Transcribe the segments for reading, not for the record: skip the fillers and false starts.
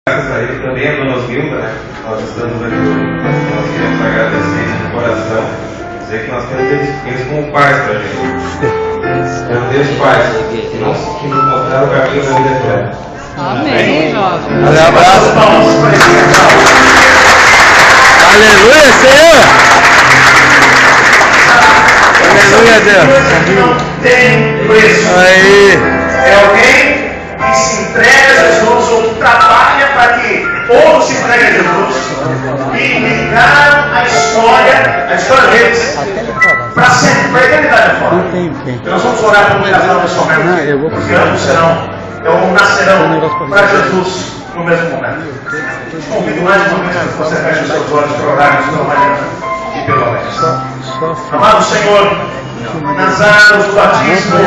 Graças a Ele também a Dona Osmilda, né? Nós estamos aqui, nós queremos agradecer de coração, dizer que nós temos eles como pais para a gente. Temos Deus pais, que nos mostraram o caminho da vida eterna. Amém, jovem. Um abraço. Aleluia, Senhor. Aleluia, Deus. Não tem preço. Aí. É alguém que se entrega a Jesus ou que trabalha para que outros se entreguem a Jesus e ligaram a história deles para sempre, para a eternidade fora. Nós vamos orar por um casal nesse momento, porque ambos nascerão para Jesus no mesmo momento. Convido mais uma vez que você feche os seus olhos para orarmos pela Mariana e pelo Alex. Amado Senhor, nas águas do batismo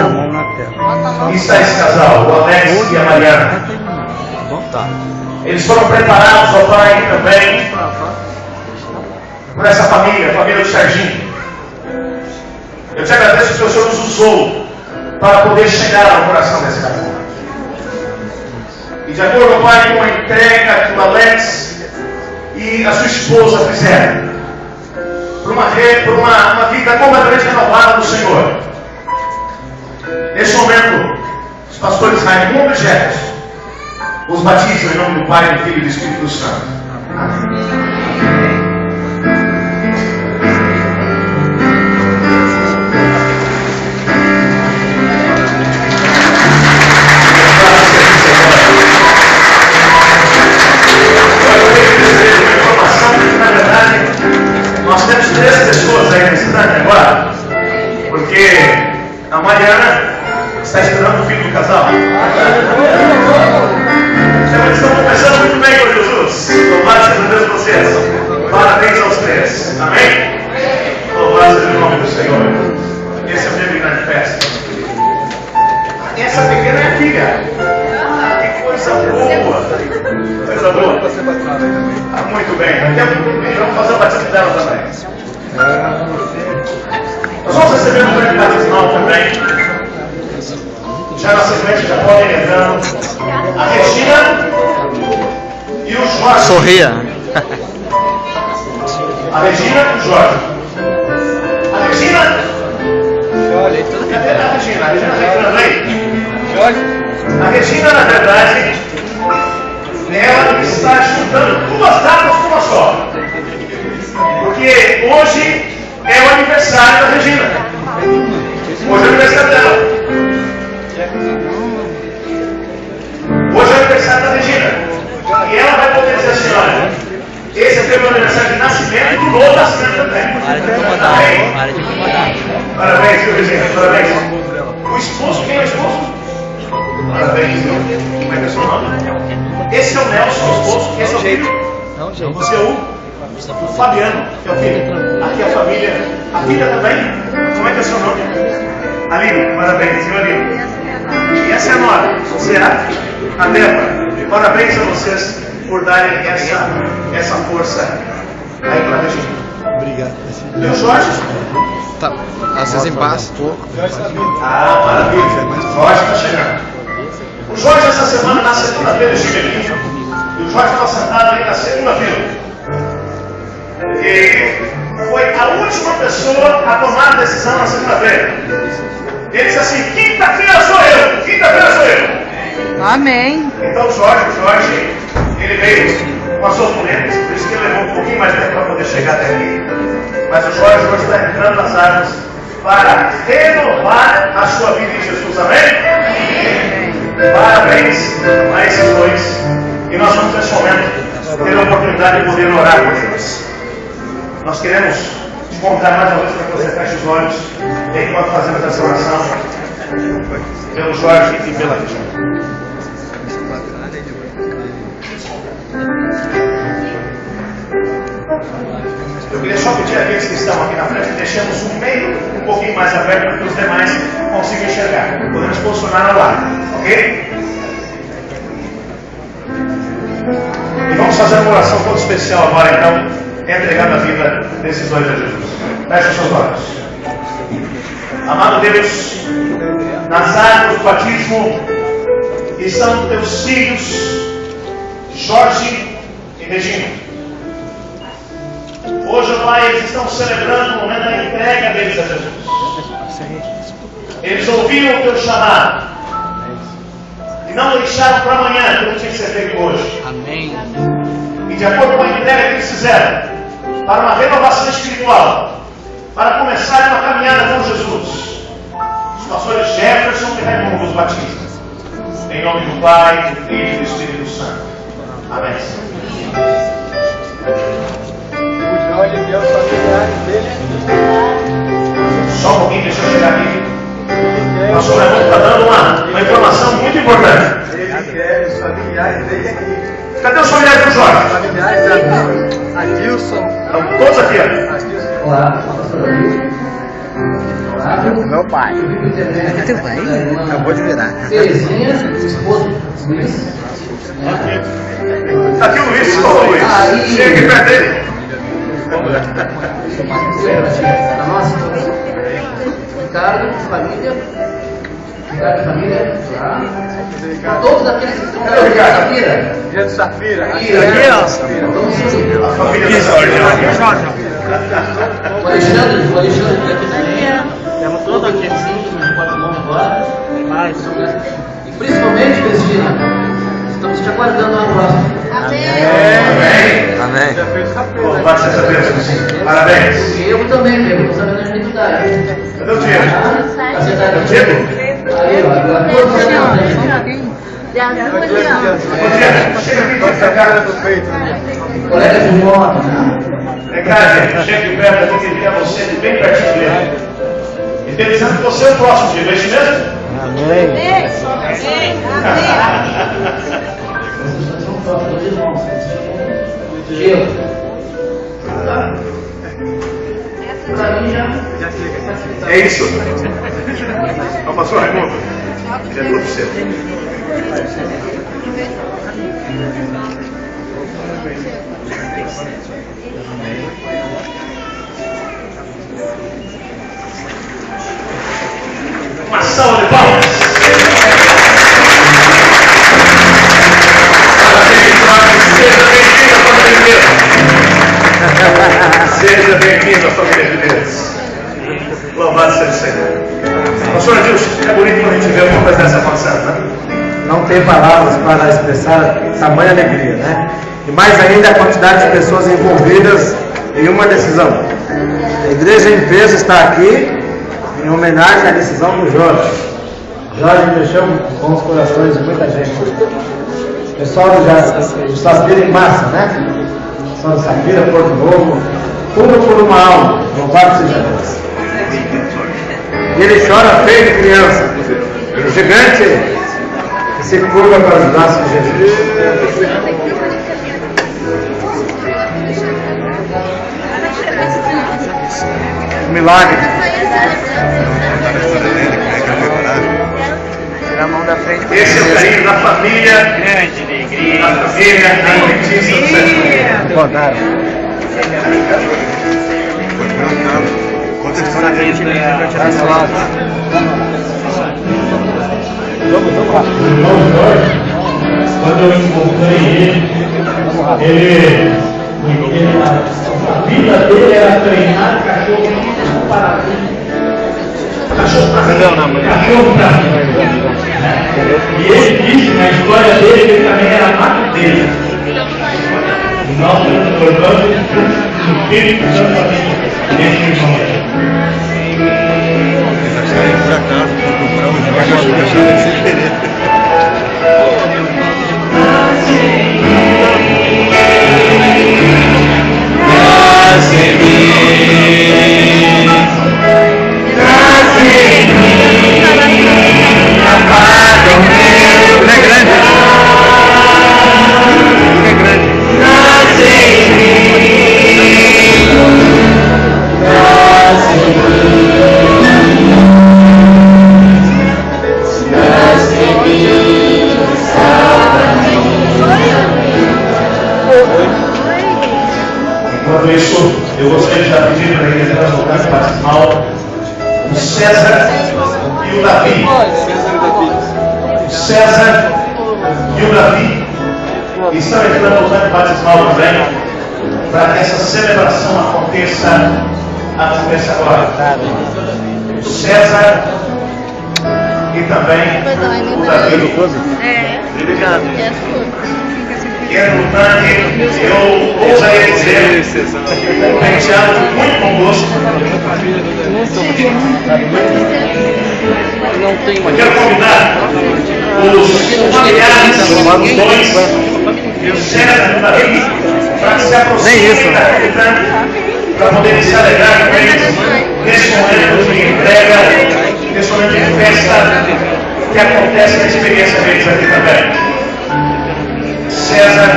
está esse casal, o Alex e a Mariana. Eles foram preparados, ó Pai, também por essa família, a família do Serginho. Eu te agradeço que o Senhor nos usou para poder chegar ao coração desse casal. E de acordo, Pai, com a entrega que o Alex e a sua esposa fizeram por uma vida completamente renovada do Senhor. Neste momento, os pastores Raimundo e Jefferson os batizam em nome do Pai, do Filho e do Espírito Santo. Amém. Nós temos 3 pessoas aí nesse instante agora, porque a Mariana está esperando o filho do casal. Eles estão começando muito bem com Jesus. Louvado seja Deus por vocês. Parabéns aos 3. Amém? Louvado seja o nome do Senhor. Esse é o dia de grande festa. Essa pequena é a filha. Que coisa boa. Coisa boa. Muito bem. Vamos fazer o batismo dela também. Nós vamos receber um grande batismal também. Já na sequência, já podem entrando. A Regina e o Jorge. Sorria. A Regina e o Jorge. A Regina. Cadê a Regina? A Regina está entrando aí? A Regina, na verdade, ela está juntando 2 datas com uma só. Porque hoje é o aniversário da Regina. Hoje é o aniversário dela. Hoje é o aniversário da Regina. E ela vai poder dizer assim, olha, esse aqui é o meu aniversário de nascimento e do novo nascimento também. Parabéns, viu, Regina? Parabéns. O esposo, quem é o esposo? Parabéns, viu? Como é que é o seu nome? Esse é o Nelson, o esposo. Esse é o filho? Você é o Fabiano, que é o filho. Aqui é a família. A filha também? Como é que é o seu nome? Aline, parabéns, viu, Aline? E essa é a nora, você é a Débora. Parabéns a vocês por darem essa força aí para a Regina. Obrigado. E o Jorge? Tá. Vocês em paz. Ah, maravilha. O Jorge está chegando. O Jorge essa semana, na segunda-feira, estive aqui. E o Jorge estava sentado aí na segunda-feira. E foi a última pessoa a tomar a decisão na segunda-feira. Ele disse assim, quinta-feira sou eu. Amém. Então o Jorge, ele veio com as suas mulheres, por isso que ele levou um pouquinho mais tempo para poder chegar até aqui. Mas o Jorge hoje está entrando nas águas para renovar a sua vida em Jesus, amém? Parabéns a esses 2. E nós vamos nesse momento ter a oportunidade de poder orar por eles. Nós queremos te convidar mais uma vez para que você feche os olhos enquanto fazemos essa oração pelo Jorge e pela Regina. Eu queria só pedir àqueles que estão aqui na frente, deixemos o meio um pouquinho mais aberto para que os demais consigam enxergar. Podemos posicionar ao lado, ok? E vamos fazer uma oração toda especial agora, então, entregando a vida desses 2 a Jesus. Feche os seus olhos. Amado Deus, nas águas do batismo estão teus filhos Jorge e Regina. Hoje, ó Pai, eles estão celebrando o momento da entrega deles a Jesus. Eles ouviram o teu chamado e não deixaram para amanhã aquilo que tinha que ser feito hoje. Amém. E de acordo com a entrega que eles fizeram, para uma renovação espiritual, para começarem uma caminhada com Jesus, os pastores Jefferson e Raimundo os Batistas. Em nome do Pai, do Filho e do Espírito Santo. Amém. Só um pouquinho, deixa eu chegar aqui. O pastor Raimundo está dando uma informação muito importante. Ele quer os familiares dele aqui. Cadê os familiares do Jorge? Os familiares da Adilson. Estão todos aqui, ó. Olá, pastor Adilson. Olá, Meu pai. Muito bem. Acabou de virar. Terezinha, esposo Luiz. Está aqui o Luiz, ô Luiz. Chega aqui perto dele. Nossa, Ricardo, família. Ricardo, família. Lá. Todos aqueles que estão Cadê o Ricardo? Dia do Safira. Aqui, ó. Vamos subir. A família da Jorge. O Alexandre aqui também. Temos todos aqui. Não pode nome agora. E principalmente, Cristina, estamos te aguardando na próxima. Amém. Amém. Já fez Safira. Louvado seja Deus. Parabéns. E eu também, Pedro. Estamos sabendo a idade. Cadê o Diego? Tá sentado aqui. Diego? Aí, ó. Agora todos aqui. Ô Diego, chega aqui de cara do peito. Colega de moto, né? Vem cá, gente. Chegue perto aqui que ele quer você bem pertinho dele. E ele dizendo que você é o próximo, Diego. É isso mesmo? São próximos irmãos. Diego. Pra mim já. É isso. Ó, pastor Raimundo. Ele é todo seu. Uma salva de palmas. Seja bem-vindo à família de Deus. Louvado seja o Senhor. Pastor Adilson, é bonito quando a gente vê alguma coisa dessa acontecendo, né? Não tem palavras para expressar tamanha alegria, né? E mais ainda a quantidade de pessoas envolvidas em uma decisão. A igreja em peso está aqui em homenagem à decisão do Jorge. Jorge mexeu com os corações de muita gente. Pessoal do Safira em massa, né? Pessoal do Safira, Porto Novo, tudo por uma alma. Louvado seja Deus. E ele chora feio de criança. O gigante que se curva para os braços de Jesus. Milagre. Tira a mão da frente. Esse é o carinho da família. Grande da igreja. Da família adventista do século. Contaram. Quanto que for na frente, vai tirar esse lado. Vamos lá. Quando eu encontrei ele, a vida dele era treinar cachorro para mim. Cachorro para mim. Cachorro para mim. E ele disse na história dele que ele também era mateiro. E nós estamos tornando o Espírito Santo aqui nesse irmão. Por acaso, vou comprar um jogo e deixar ele sem querer. Enquanto isso, eu gostaria de dar pedido para a igreja transformar em batismal o César e o Davi. O César e o Davi. e estão entrando no tanque batismal também, para que essa celebração aconteça agora. O César e também o Davi. Obrigado. E é no tanque, eu ousaria dizer, penteado muito bom gosto. Eu quero convidar os familiares dos dois, o César e o Davi, para que se aproximem daquele tanque, para poder se alegrar com eles nesse momento de entrega, nesse momento de festa que acontece na experiência deles aqui também. César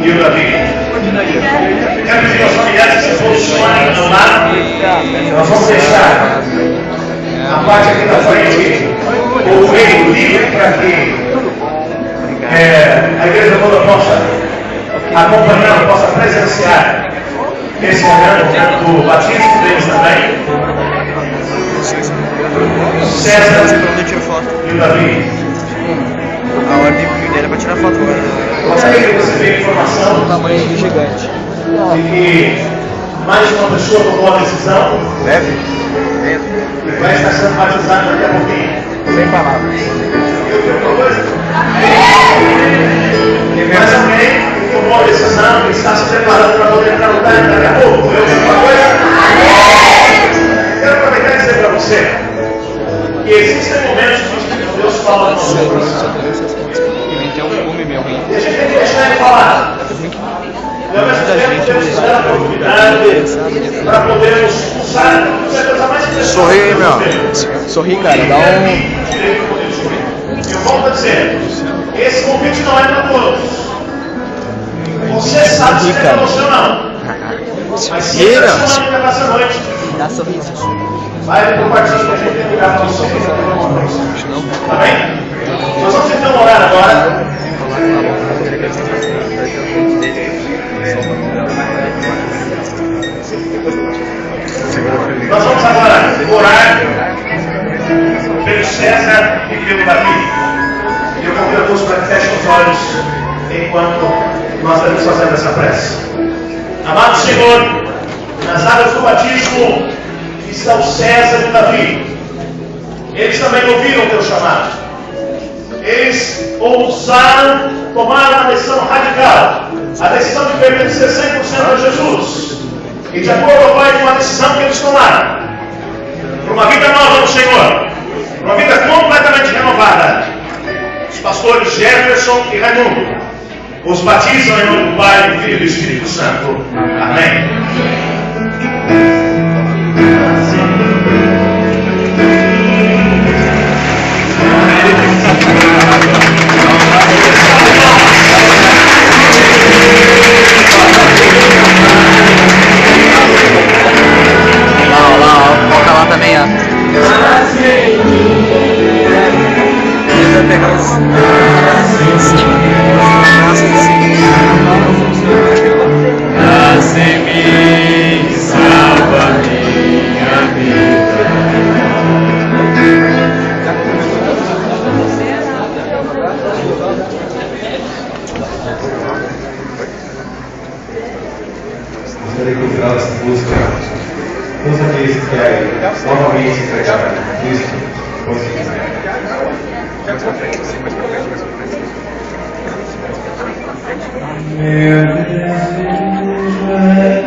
e o Davi. Quero pedir aos familiares que se posicionem ao lado. Nós vamos deixar a parte aqui da frente o meio livre para que a igreja toda possa acompanhar, possa presenciar esse momento do batismo deles também. César e o Davi. A ordem primeira é para tirar foto agora. Gostaria de receber informação O tamanho do gigante. de que mais de uma pessoa tomou a decisão Deve? e vai estar sendo batizado daqui a pouquinho. Sem palavras. E mais alguém que tomou a decisão e está se preparando para poder entrar no tanque daqui a pouco. Eu digo uma coisa? Quero aproveitar e dizer para você que existem momentos que o Espírito de Deus fala no nosso coração. E a gente tem que deixar ele falar. E ao mesmo tempo temos que dar a oportunidade para podermos usar a coisa mais preciosa. Sorri aí, meu. Sorri, cara. Dá Eu volto a dizer, esse convite não é para todos. Você sabe se é para você ou não. Mas se é para você não essa noite, Dá sorriso. vai para o quartinho que a gente tem que ligar para você. Tá bem? Nós vamos então orar agora. Nós vamos agora orar pelo César e pelo Davi. E eu convido a todos para que fechem os olhos enquanto nós estamos fazendo essa prece. Amado Senhor, nas águas do batismo está o César e o Davi. Eles também ouviram o teu chamado. Eles ousaram tomar uma decisão radical, a decisão de pertencer 100% a Jesus. E de acordo, Pai, com a decisão que eles tomaram, para uma vida nova no Senhor, para uma vida completamente renovada, os pastores Jefferson e Raimundo os batizam em nome do Pai, do Filho e do Espírito Santo. Amém. Coloca lá também, ó. Vai pegar os... Nasce em mim, salva minha vida. Gostaria que o final dessa música todos aqueles que querem novamente se entregar a Cristo, possam quiser. Meu desejo é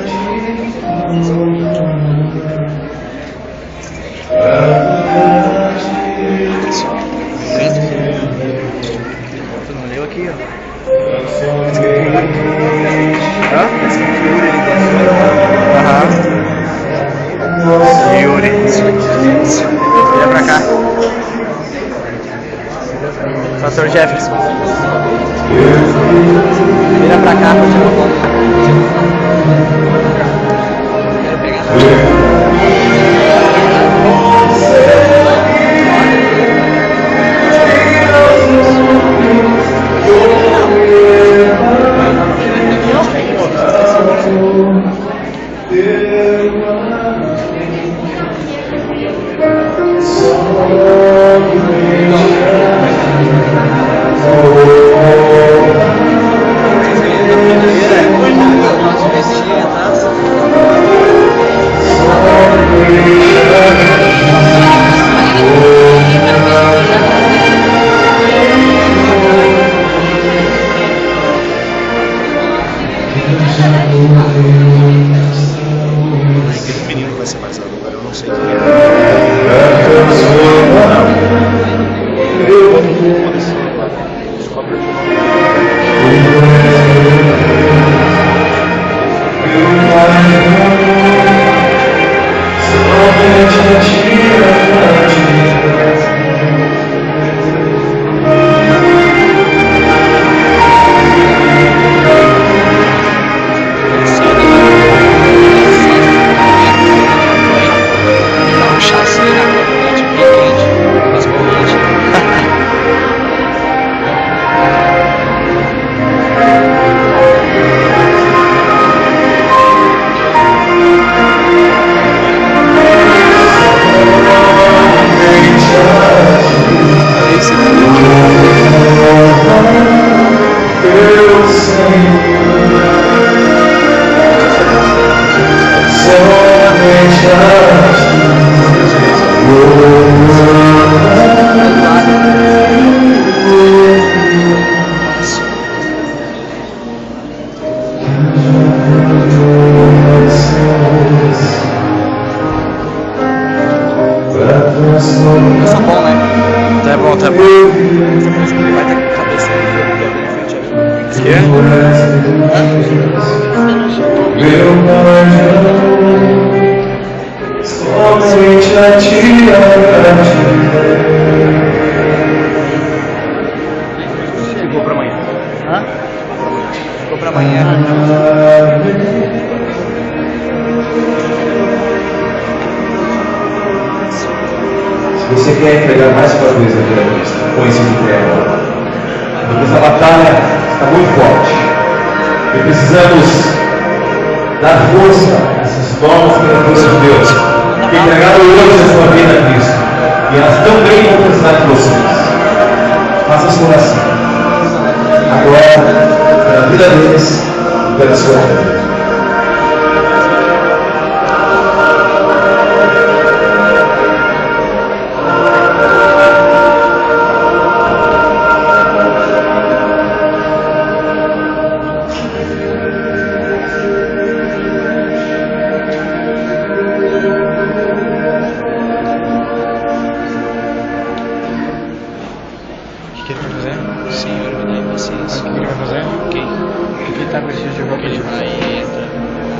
Tu não leu aqui, ó. Yuri. Vira pra cá. Pastor Jefferson. Vira pra cá pra tirar foto. Quero pegar. Oh, Aquele menino vai ser batizado agora, eu não sei quem é. Descobre aqui. Tá bom. Vai ter cabeça aí. Ficou pra amanhã. Ficou pra amanhã. Se você quer entregar mais uma coisa com esse tempo, porque essa batalha está muito forte e precisamos dar força a essas novas criaturas de Deus que entregaram hoje a sua vida a Cristo e elas também vão precisar de vocês. Faça essa oração agora pela vida deles e pela sua vida. O que ele vai fazer? Senhor, me dá paciência. O que ele vai fazer? Quem? O que ele tá vestido de roupa? Ele vai entrar no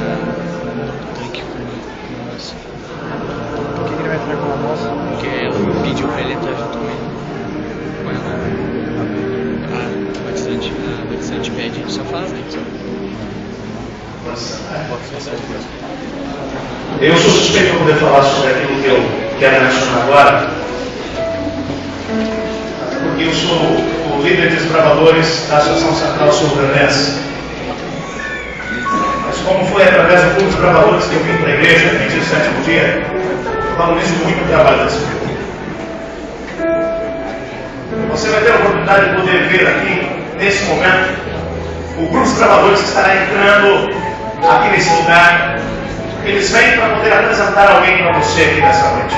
tanque com a moça. Por que ele vai entrar com a moça? Porque ela me pediu pra ele entrar junto com ele. Com ela. A batizante pede, a gente só faz, né? Eu sou suspeito para poder falar sobre aquilo que eu quero mencionar agora, porque eu sou o líder de desbravadores da Associação Central Sul-Granense. Mas como foi através do Clube dos Desbravadores que eu vim para a igreja, pedir o sétimo dia, eu valorizo muito o trabalho desse grupo. Você vai ter a oportunidade de poder ver aqui, nesse momento, o Grupo dos Desbravadores que estará entrando aqui nesse lugar. Eles vêm para poder apresentar alguém para você aqui nessa noite.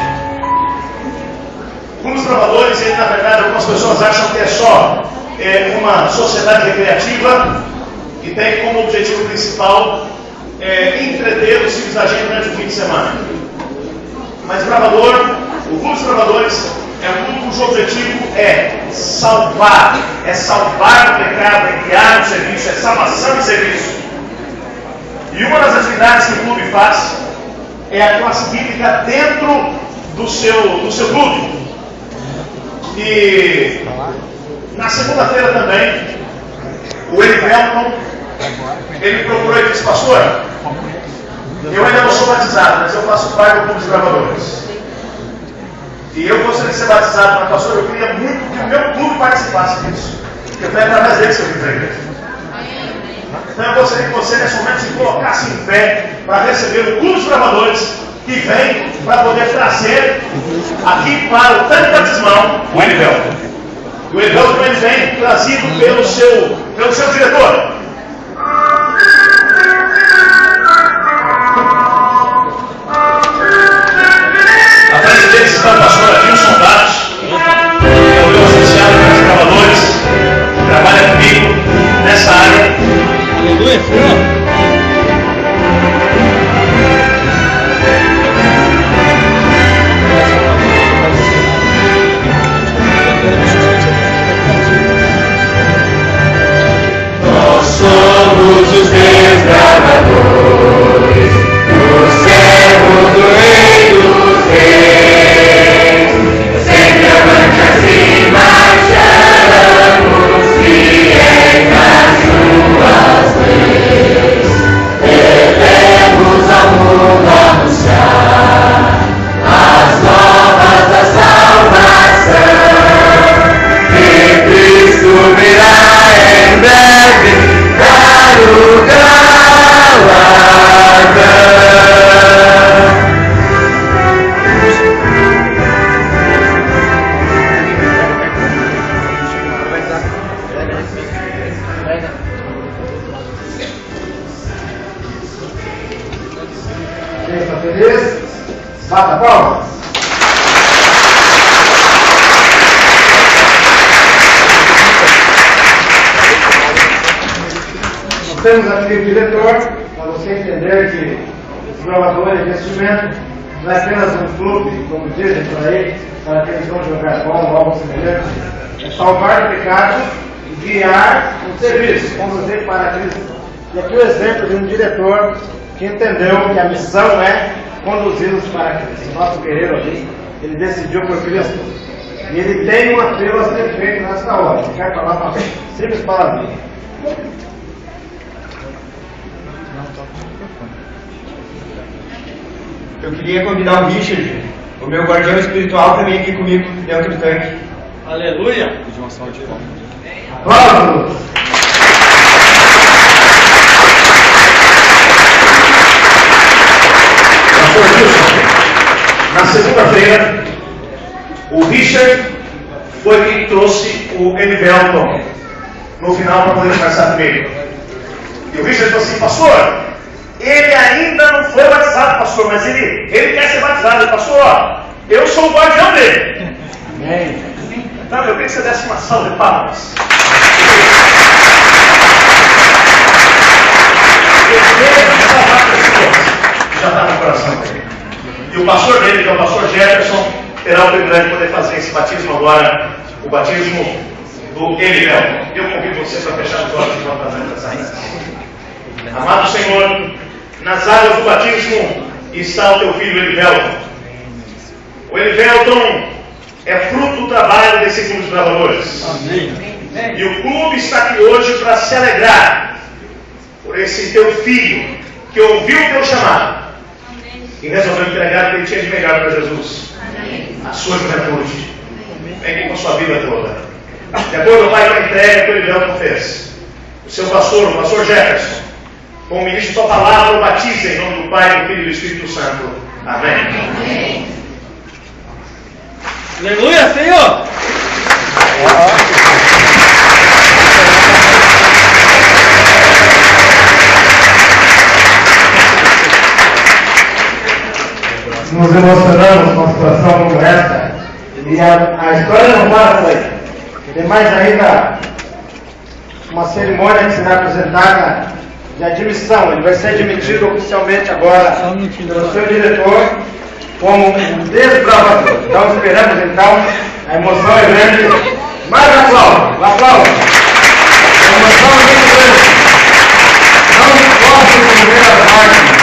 O Grupo dos Desbravadores, ele, na verdade, algumas pessoas acham que é só uma sociedade recreativa que tem como objetivo principal entreter os filhos da gente durante o fim de semana. Mas o Grupo dos Desbravadores é um grupo cujo objetivo é salvar o pecado, é criar um serviço, é salvação e serviço. E uma das atividades que o clube faz é a classe bíblica dentro do seu clube. E na segunda-feira também, o Elivelton, ele procurou e disse: pastor, eu ainda não sou batizado, mas eu faço parte do Clube dos Desbravadores. E eu gostaria de ser batizado, mas pastor, eu queria muito que o meu clube participasse disso. Porque foi através deles que eu vim para a igreja. Então eu gostaria que você, nesse momento, se colocasse em pé para receber o Clube dos Desbravadores que vem para poder trazer aqui para o tanque batismal o Elivelton. O Elivelton, ele vem trazido pelo seu diretor. Atrás deles está o pastor Adilson Datos, que é o meu associado dos Desbravadores, que trabalha comigo nessa área. Aleluia, Bata palmas. Nós temos aqui o diretor, para você entender que os gravadores de investimento não é apenas um clube, como dizem por aí, para que eles vão jogar bola ou algo semelhante. É salvar pecados e guiar um serviço, conduzir para Cristo. E aqui o exemplo de um diretor que entendeu que a missão é conduzi-los para Cristo. O nosso guerreiro ali, ele decidiu por Cristo. E ele tem um apelo a ser feito nesta hora. Eu quero falar uma simples palavrinha. Eu queria convidar o Richard, o meu guardião espiritual, para vir aqui comigo dentro do tanque. Aleluia! Aplausos! Pastor Wilson, na segunda-feira, o Richard foi quem trouxe o Elivelton no final para poder conversar comigo. E o Richard falou assim: pastor, ele ainda não foi batizado, pastor, mas ele quer ser batizado. Pastor, ó, eu sou o guardião dele. Amém. Então eu queria que você desse uma salva de palmas. Já está no coração dele. E o pastor dele, que é o pastor Jefferson, terá o privilégio de poder fazer esse batismo agora, o batismo do Elivelton. Eu convido você para fechar os olhos enquanto fazemos essa reunião. Amado Senhor, nas águas do batismo está o teu filho Elivelton. O Elivelton é fruto do trabalho desse clube de trabalhadores. E o clube está aqui hoje para se alegrar por esse teu filho que ouviu o teu chamado e resolveu entregar o que ele tinha de melhor para Jesus. A sua juventude. Vem aqui com a sua vida toda. Depois do pai da entrega que o Elivelton fez, o seu pastor, o pastor Jefferson, com o ministro da sua palavra, o batiza em nome do Pai, do Filho e do Espírito Santo. Amém. Aleluia, Senhor! Nos emocionamos com uma situação como essa. E a história não para por aí. Tem mais ainda uma cerimônia que será apresentada de admissão. Ele vai ser admitido oficialmente agora pelo seu diretor como um desbravador. Então esperamos então, a emoção é grande. Mais aplausos, aplausos. A emoção é muito grande. Não posso entender as máquinas.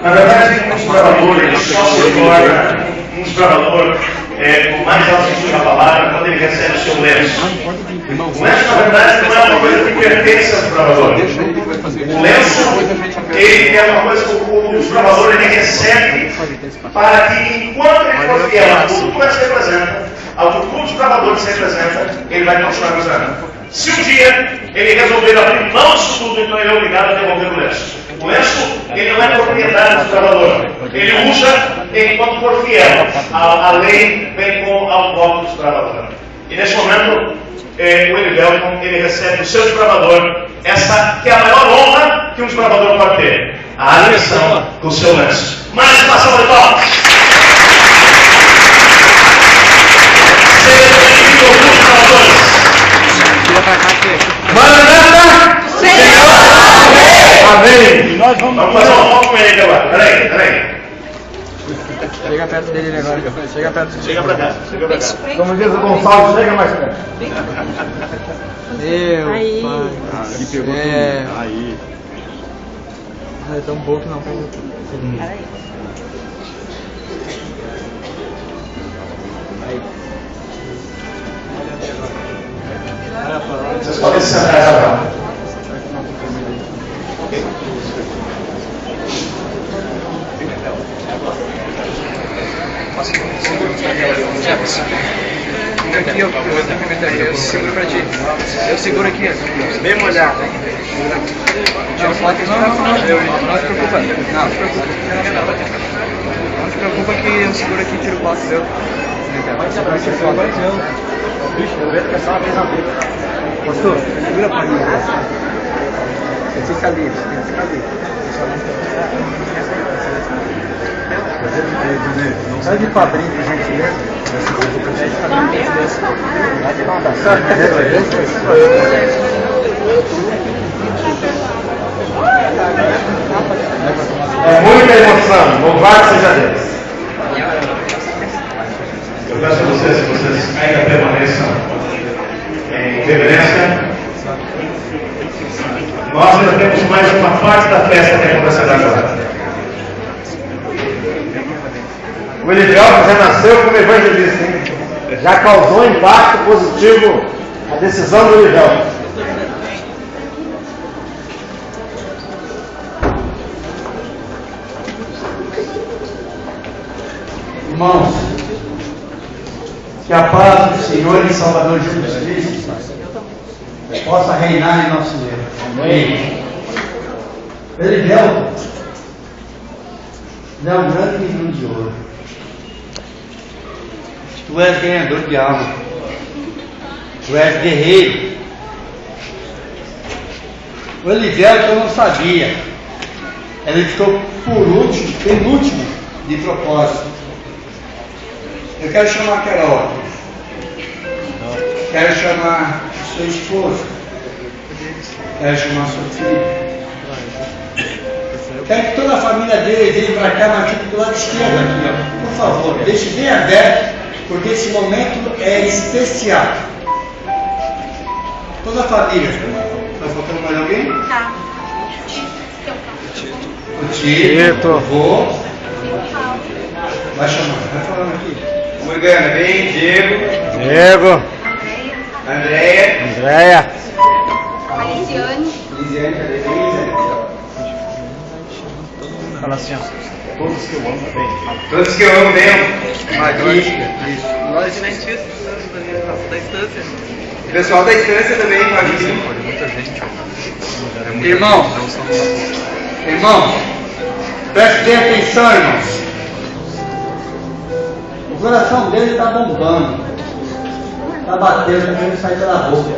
Na verdade, um desbravador só se torna um desbravador com mais alto sentido da palavra quando ele recebe o seu lenço. O lenço, na verdade, não é uma coisa que pertence ao desbravador. O lenço, ele é uma coisa que o desbravador ele recebe para que, enquanto ele for fiel ao que o clube se representa, ao que o clube de desbravadores se representa, ele vai continuar usando. Se um dia ele resolver abrir mão disso tudo, então ele é obrigado a devolver o lenço. O lenço, ele não é propriedade do desbravador. Ele usa enquanto for fiel. A lei vem com ao voto do desbravador. E nesse momento, o Elivelton, ele recebe do seu desbravador essa que é a maior honra que um desbravador pode ter. A admissão do seu lenço. Mais uma salva de palmas. Seja bem-vindo ao grupo de desbravadores. Maranata! Senhor! Amém! Vamos fazer uma foto com ele aqui agora. Peraí. Chega perto dele agora. Chega perto. Chega pra cá. Como diz o Gonçalves, chega mais perto. Meu Aí. pai. Que pegou Aí. Ah, é tão bom que não pegou. Peraí. Vocês podem se sentar agora. Jefferson, fica aqui, ó. Eu vou cumprimentar aqui. Eu seguro pra ti. Eu seguro aqui, ó. Bem molhado. Tira o foto. Não se preocupa. Não se preocupa. Não se preocupa que eu seguro aqui e tiro o foto, entendeu? Bicho, eu vejo que é só uma vez na vida. Pastor, segura pra mim. Você fica ali, você tem que ficar ali. Sai de padrinho, por gentileza. É muita emoção, louvado seja Deus. Eu peço a vocês que vocês ainda permaneçam em reverência. Nós ainda temos mais uma parte da festa que acontecerá agora. O Elivelto já nasceu como evangelista, hein? Já causou impacto positivo a decisão do Elivelto. Irmãos, que a paz do Senhor e Salvador Jesus Cristo possa reinar em nosso meio. Amém. Elivelto é um grande menino de ouro. Tu és ganhador de alma. Tu és guerreiro. O Elivelto eu não sabia. Ele ficou por último, penúltimo de propósito. Eu quero chamar a Carol. Quero chamar sua esposa. Quero chamar sua filha. Quero que toda a família dele venha para cá, mas aqui do lado esquerdo aqui, ó. Por favor, deixe bem aberto, porque esse momento é especial. Toda a família. Está faltando mais alguém? Tá. O Tito, o vô. Vai chamar, vai falando aqui. Morgana, vem, Diego, Diego, Andréia, A Lisiane. Lisiane, cadê Lisiane? Fala assim, ó. Todos que eu amo bem. Todos que eu amo mesmo. Nós adventistas da instância. O pessoal da instância também pode vir. Muita gente. Irmãos, preste bem atenção, irmãos. O coração dele está bombando, está batendo, está querendo sair pela boca.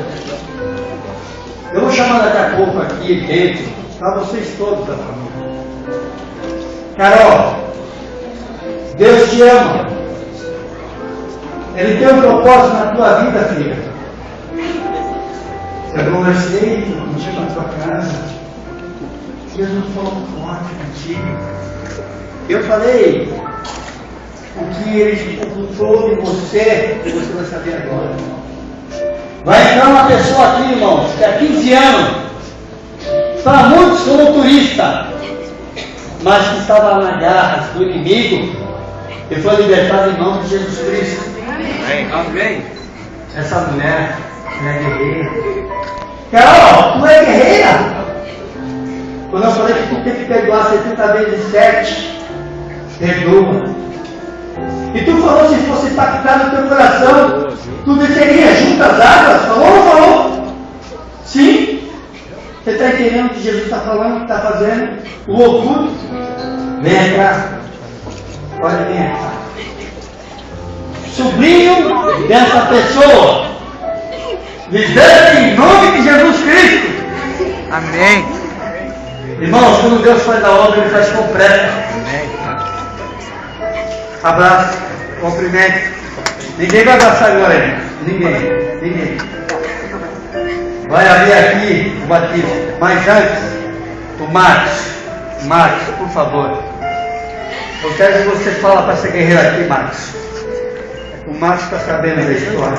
Eu vou chamar daqui a pouco aqui dentro, para vocês todos da família. Carol, Deus te ama. Ele tem um propósito na tua vida, filha. Eu conversei contigo na tua casa. Jesus falou forte contigo. Eu falei o que ele ocultou de você vai saber agora. Vai entrar uma pessoa aqui, irmãos, que há 15 anos, para muitos como turista, mas que estava lá na garra do inimigo e foi libertado em nome de Jesus Cristo. Amém. Essa mulher, ela é guerreira. Carol, tu é guerreira? Quando eu falei que tu tem que perdoar 70 vezes 7, perdoa. E tu falou, se fosse impactar no teu coração, tu desceria junto às águas? Falou ou não falou? Sim. Você está entendendo o que Jesus está falando, que está fazendo? O oculto? Vem cá. Pode vir cá. Sobrinho dessa pessoa. Liberta em nome de Jesus Cristo. Amém. Irmãos, quando Deus faz a obra, Ele faz completa. Abraço, cumprimento. Ninguém vai abraçar agora, hein? Ninguém. Vai haver aqui o batismo. Mas antes, o Marcos, por favor. Eu quero que você fale para essa guerreira aqui, Marcos. O Marcos está sabendo da história.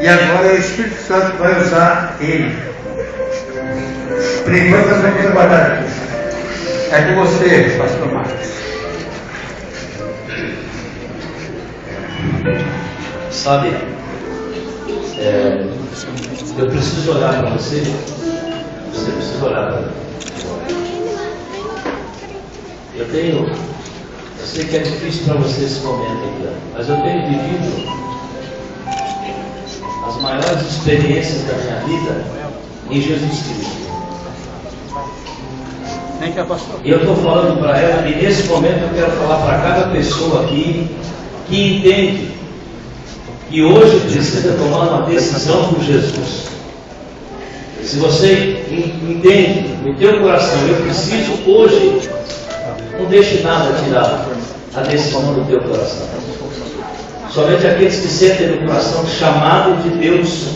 E agora o Espírito Santo vai usar ele. Por enquanto nós vamos aguardar aqui. É com você, pastor Marcos. Sabe, eu preciso olhar para você precisa olhar para mim. Eu sei que é difícil para você esse momento aqui, mas eu tenho vivido as maiores experiências da minha vida em Jesus Cristo. E eu estou falando para ela, e nesse momento eu quero falar para cada pessoa aqui que entende que hoje precisa tomar uma decisão por Jesus. Se você entende no teu coração, eu preciso hoje, não deixe nada tirar a decisão do teu coração. Somente aqueles que sentem no coração chamado de Deus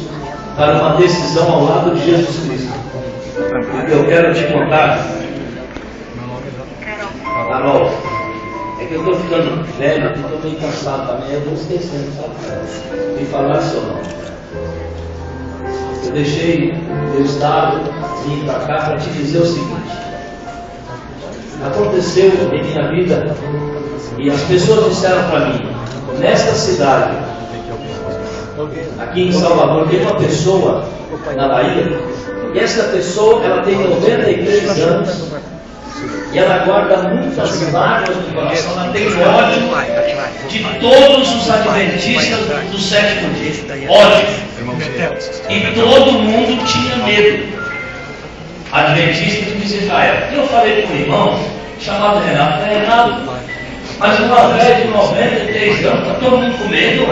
para uma decisão ao lado de Jesus Cristo. Eu quero te contar, Carol, é que eu estou ficando velho, eu estou meio cansado também, eu estou esquecendo, sabe? De falar seu nome. Eu deixei meu estado vir para cá para te dizer o seguinte: aconteceu em minha vida e as pessoas disseram para mim, nesta cidade, aqui em Salvador, tem uma pessoa na Bahia, e essa pessoa ela tem 93 anos e ela guarda muitas mágoas no coração, ela tem ódio de todos os adventistas do sétimo dia, ódio. E todo mundo tinha medo. Adventistas de Israel. Eu falei com um irmão chamado Renato. Renato, mas uma velha de 93 anos, está todo mundo com medo.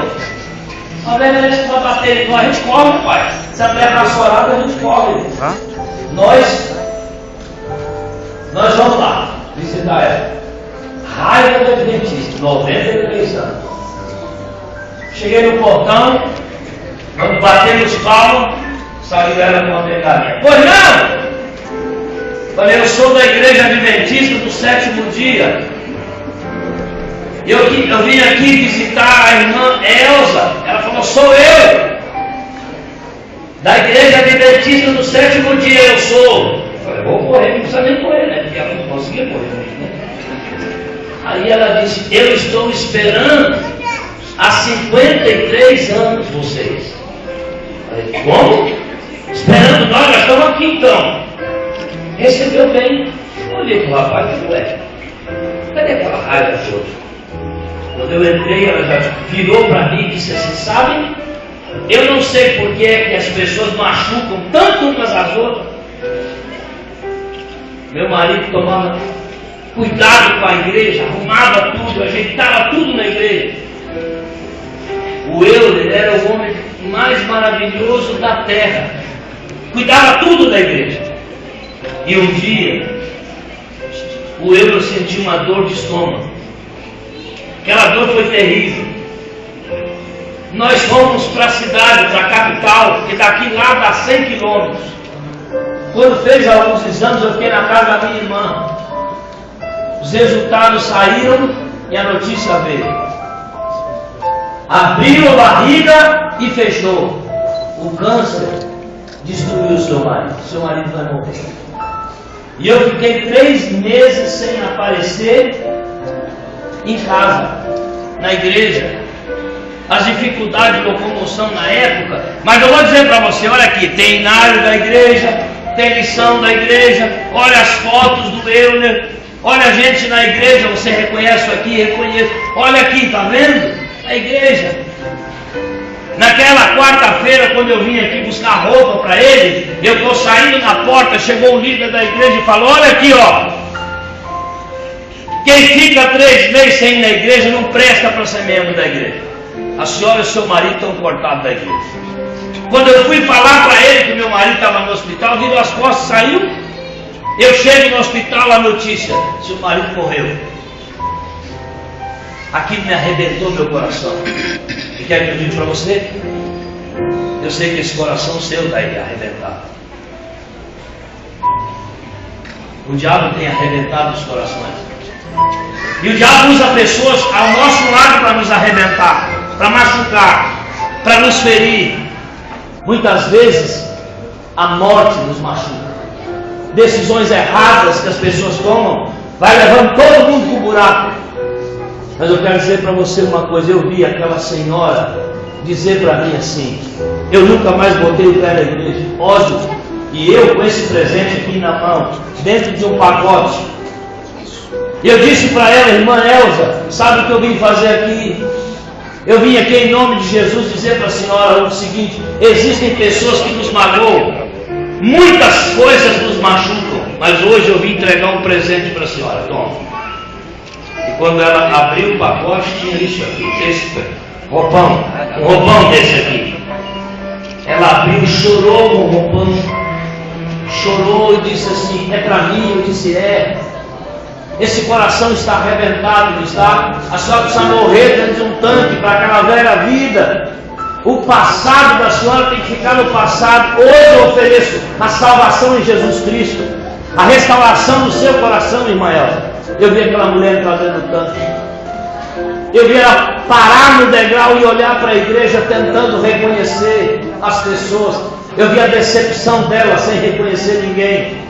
Uma velha a gente vai bater em nós, a gente corre, pai. Se a terra assolada, a gente corre. Nós vamos lá visitar ela. Raiva do Adventista, 93 anos. Cheguei no portão, quando batemos palmas, saiu ela com uma bengalinha. Pois não! Falei, eu sou da igreja adventista do sétimo dia. Eu vim aqui visitar a irmã Elza. Ela falou, sou eu. Da igreja adventista do sétimo dia eu sou. Eu falei, vou correr, não precisa nem correr, né? Porque ela não conseguia correr, né? Aí ela disse, eu estou esperando há 53 anos vocês. Eu falei, como? Esperando nós estamos aqui então. Recebeu bem. Eu olhei para o rapaz e falei, cadê aquela raiva toda? Quando eu entrei, ela já virou para mim e disse assim, sabe, eu não sei por que é que as pessoas machucam tanto umas às outras. Meu marido tomava cuidado com a igreja, arrumava tudo, ajeitava tudo na igreja. O Euler era o homem mais maravilhoso da terra, cuidava tudo da igreja. E um dia, o Euler sentiu uma dor de estômago. Aquela dor foi terrível. Nós fomos para a cidade, para a capital, que daqui lá dá 100 quilômetros. Quando fez alguns exames, eu fiquei na casa da minha irmã. Os resultados saíram e a notícia veio. Abriu a barriga e fechou. O câncer destruiu o seu marido. Seu marido vai morrer. E eu fiquei 3 meses sem aparecer em casa, na igreja. As dificuldades de locomoção na época. Mas eu vou dizer para você, olha aqui, tem inário da igreja, tem lição da igreja, olha as fotos do Euler, olha a gente na igreja, você reconhece aqui, reconhece. Olha aqui, tá vendo? A igreja. Naquela quarta-feira, quando eu vim aqui buscar roupa para ele, eu estou saindo na porta, chegou o líder da igreja e falou, olha aqui, ó. Quem fica 3 meses sem ir na igreja não presta para ser membro da igreja. A senhora e o seu marido estão cortados da igreja. Quando eu fui falar para ele que meu marido estava no hospital, virou as costas, saiu. Eu chego no hospital, a notícia, seu marido morreu. Aquilo me arrebentou meu coração. E quer que eu diga para você? Eu sei que esse coração seu está aí arrebentado. O diabo tem arrebentado os corações. E o diabo usa pessoas ao nosso lado para nos arrebentar, para machucar, para nos ferir. Muitas vezes a morte nos machuca. Decisões erradas que as pessoas tomam vai levando todo mundo para o buraco. Mas eu quero dizer para você uma coisa. Eu vi aquela senhora dizer para mim assim, eu nunca mais botei o pé na igreja. Óbvio. E eu com esse presente aqui na mão, dentro de um pacote. E eu disse para ela, irmã Elza, sabe o que eu vim fazer aqui? Eu vim aqui em nome de Jesus dizer para a senhora o seguinte, existem pessoas que nos magoam, muitas coisas nos machucam, mas hoje eu vim entregar um presente para a senhora, toma. E quando ela abriu o pacote, tinha isso aqui, esse roupão, um roupão desse aqui. Ela abriu e chorou no roupão. chorou e disse assim: é para mim? Eu disse: é. Esse coração está arrebentado, não está? A senhora precisa morrer dentro de um tanque para aquela velha vida. O passado da senhora tem que ficar no passado. Hoje eu ofereço a salvação em Jesus Cristo, a restauração do seu coração, irmã Elza. Eu vi aquela mulher entrar dentro do tanque. Eu vi ela parar no degrau e olhar para a igreja tentando reconhecer as pessoas. Eu vi a decepção dela sem reconhecer ninguém.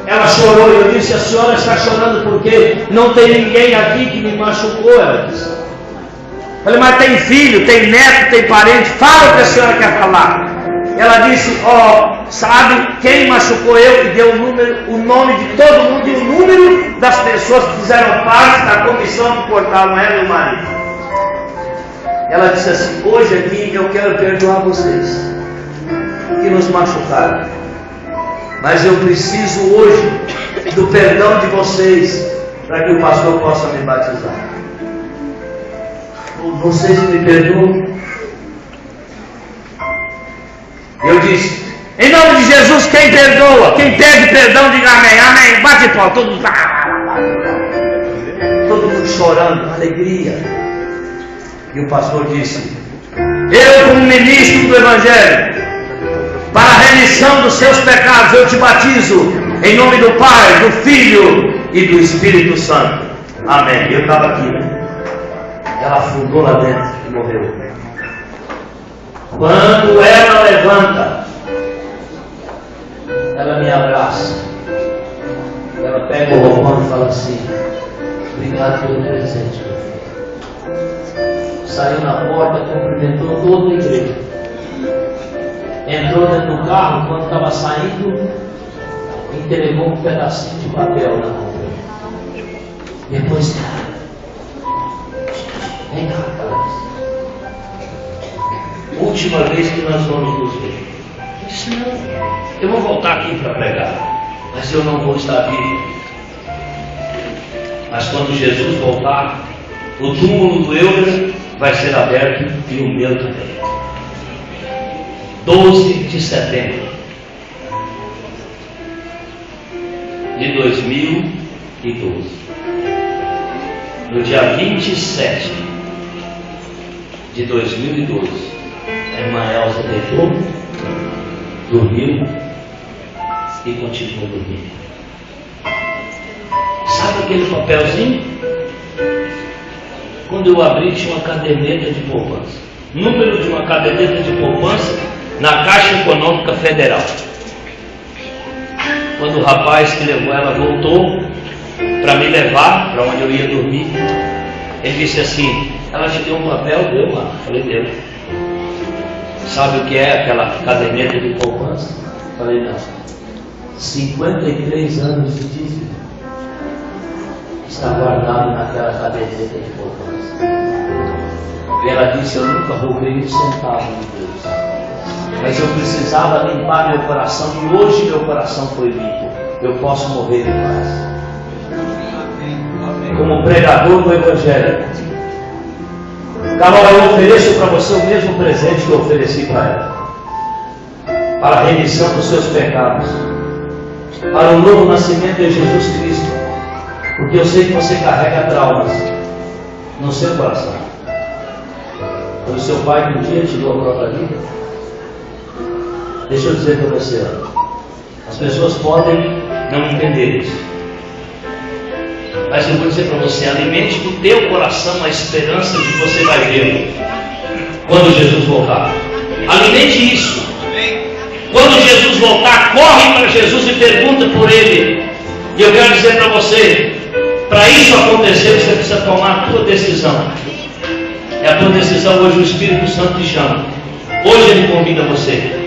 Ela chorou e eu disse: a senhora está chorando porque não tem ninguém aqui que me machucou, ela disse. Falei: mas tem filho, tem neto, tem parente, fala o que a senhora quer falar. Ela disse: sabe quem machucou eu? E deu o nome de todo mundo e o número das pessoas que fizeram parte da comissão que cortaram ela e o marido. Ela disse assim: hoje aqui eu quero perdoar vocês que nos machucaram, mas eu preciso hoje do perdão de vocês para que o pastor possa me batizar. Vocês me perdoam? Eu disse: em nome de Jesus, quem perdoa? Quem pede perdão, diga amém. Amém. Bate pau. Todo mundo chorando, alegria. E o pastor disse: eu, como ministro do Evangelho, para a remissão dos seus pecados, eu te batizo em nome do Pai, do Filho e do Espírito Santo. Amém. Eu estava aqui, né? Ela afundou lá dentro e morreu. Quando ela levanta, ela me abraça. Ela pega o roupão e fala assim: obrigado pelo presente, meu filho. Saiu na porta, cumprimentou toda a igreja. Entrou dentro do carro, quando estava saindo, entregou um pedacinho de papel na mão. Depois, vem cá, ela disse: última vez que nós vamos nos ver. Eu disse: não, eu vou voltar aqui para pregar, mas eu não vou estar vivo. Mas quando Jesus voltar, o túmulo do Euler vai ser aberto e o meu também. 12 de setembro de 2012, no dia 27 de 2012, a irmã Elza deitou, dormiu e continuou dormindo. Sabe aquele papelzinho? Quando eu abri, tinha uma caderneta de poupança. Número de uma caderneta de poupança na Caixa Econômica Federal. Quando o rapaz que levou ela voltou para me levar para onde eu ia dormir, ele disse assim: ela te deu um papel? Deu lá. Falei: deu. Sabe o que é aquela caderneta de poupança? Falei: não. 53 anos de dízimo está guardado naquela caderneta de poupança. E ela disse: eu nunca roubei um centavo de Deus, mas eu precisava limpar meu coração, e hoje meu coração foi limpo. Eu posso morrer em paz. Como pregador do Evangelho, Carol, eu ofereço para você o mesmo presente que eu ofereci para ela, para a remissão dos seus pecados, para o novo nascimento de Jesus Cristo, porque eu sei que você carrega traumas no seu coração. Foi o seu pai que um dia tirou a própria vida. Deixa eu dizer para você, as pessoas podem não entender isso, mas eu vou dizer para você: alimente no teu coração a esperança de que você vai vê-lo quando Jesus voltar. Alimente isso. Quando Jesus voltar, corre para Jesus e pergunta por Ele. E eu quero dizer para você, para isso acontecer, você precisa tomar a tua decisão. É a tua decisão. Hoje o Espírito Santo te chama. Hoje Ele convida você.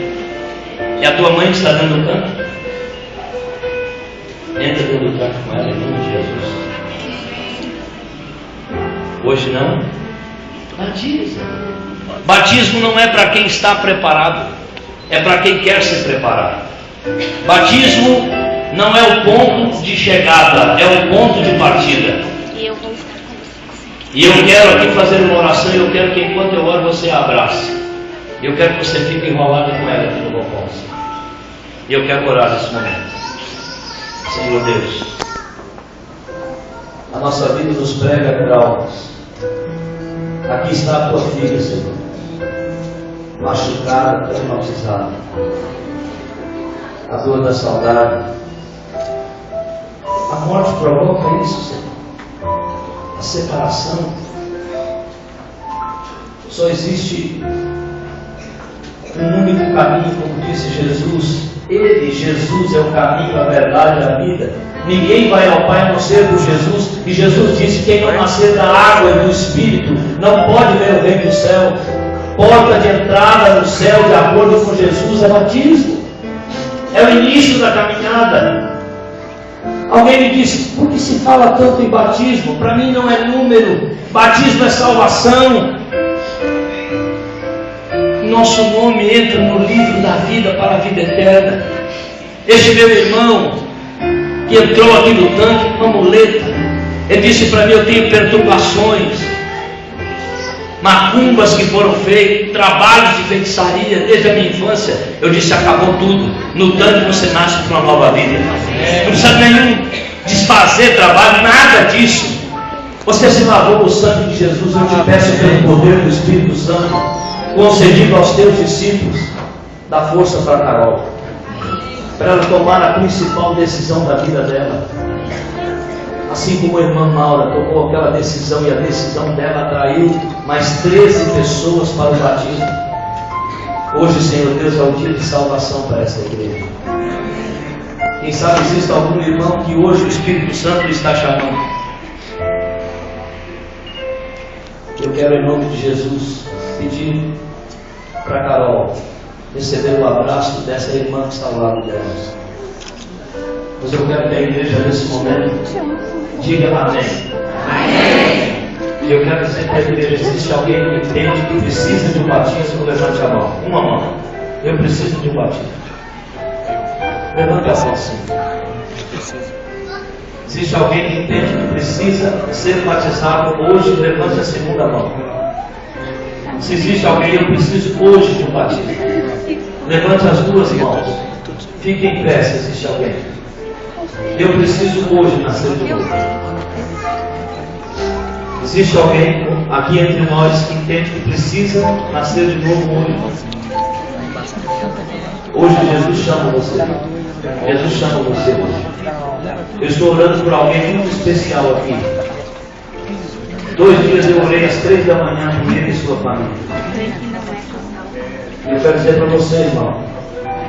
E a tua mãe que está dentro do canto, entra dentro do canto com ela em nome de Jesus. Hoje não. Batiza. Batismo não é para quem está preparado, é para quem quer se preparar. Batismo não é o ponto de chegada, é o ponto de partida. E eu quero aqui fazer uma oração, e eu quero que enquanto eu oro você a abrace. Eu quero que você fique enrolado com ela aqui no balcão. E eu quero orar nesse momento. Senhor Deus, a nossa vida nos prega traumas. Aqui está a tua filha, Senhor, machucada, traumatizada. A dor da saudade. A morte provoca isso, Senhor. A separação. Só existe um único caminho, como disse Jesus. Ele, Jesus, é o caminho, a verdade e a vida. Ninguém vai ao Pai a não ser por Jesus. E Jesus disse: quem não nascer da água e do Espírito não pode ver o reino do céu. Porta de entrada no céu, de acordo com Jesus, é batismo. É o início da caminhada. Alguém me disse: por que se fala tanto em batismo? Para mim não é número. Batismo é salvação. Nosso nome entra no livro da vida para a vida eterna. Este meu irmão que entrou aqui no tanque com uma muleta, ele disse para mim: eu tenho perturbações, macumbas que foram feitas, trabalhos de feitiçaria desde a minha infância. Eu disse: acabou tudo. No tanque você nasce para uma nova vida. Não precisa nenhum desfazer trabalho, nada disso. Você se lavou com o sangue de Jesus. Eu te peço pelo poder do Espírito Santo, concedido aos teus discípulos, dá força para Carol, para ela tomar a principal decisão da vida dela. Assim como a irmã Maura tomou aquela decisão, e a decisão dela atraiu mais 13 pessoas para o batismo. Hoje, Senhor Deus, é o dia de salvação para essa igreja. Quem sabe existe algum irmão que hoje o Espírito Santo está chamando. Eu quero, em nome de Jesus, pedir para Carol receber o abraço dessa irmã que está ao lado delas. Mas eu quero que a igreja, nesse momento, diga amém. Amém. E eu quero dizer para a igreja: existe alguém que entende que precisa de um batismo? Levante a mão. Uma mão. Eu preciso de um batismo. Levante a mão assim. Existe alguém que entende que precisa ser batizado hoje? Levante a segunda mão. Se existe alguém: eu preciso hoje de um batismo. Levante as duas mãos. Fique em pé se existe alguém. Eu preciso hoje nascer de novo. Existe alguém aqui entre nós que entende que precisa nascer de novo hoje? Hoje Jesus chama você. Jesus chama você hoje. Eu estou orando por alguém muito especial aqui. 2 dias eu orei às 3 da manhã por ele e sua família. Eu quero dizer para você, irmão,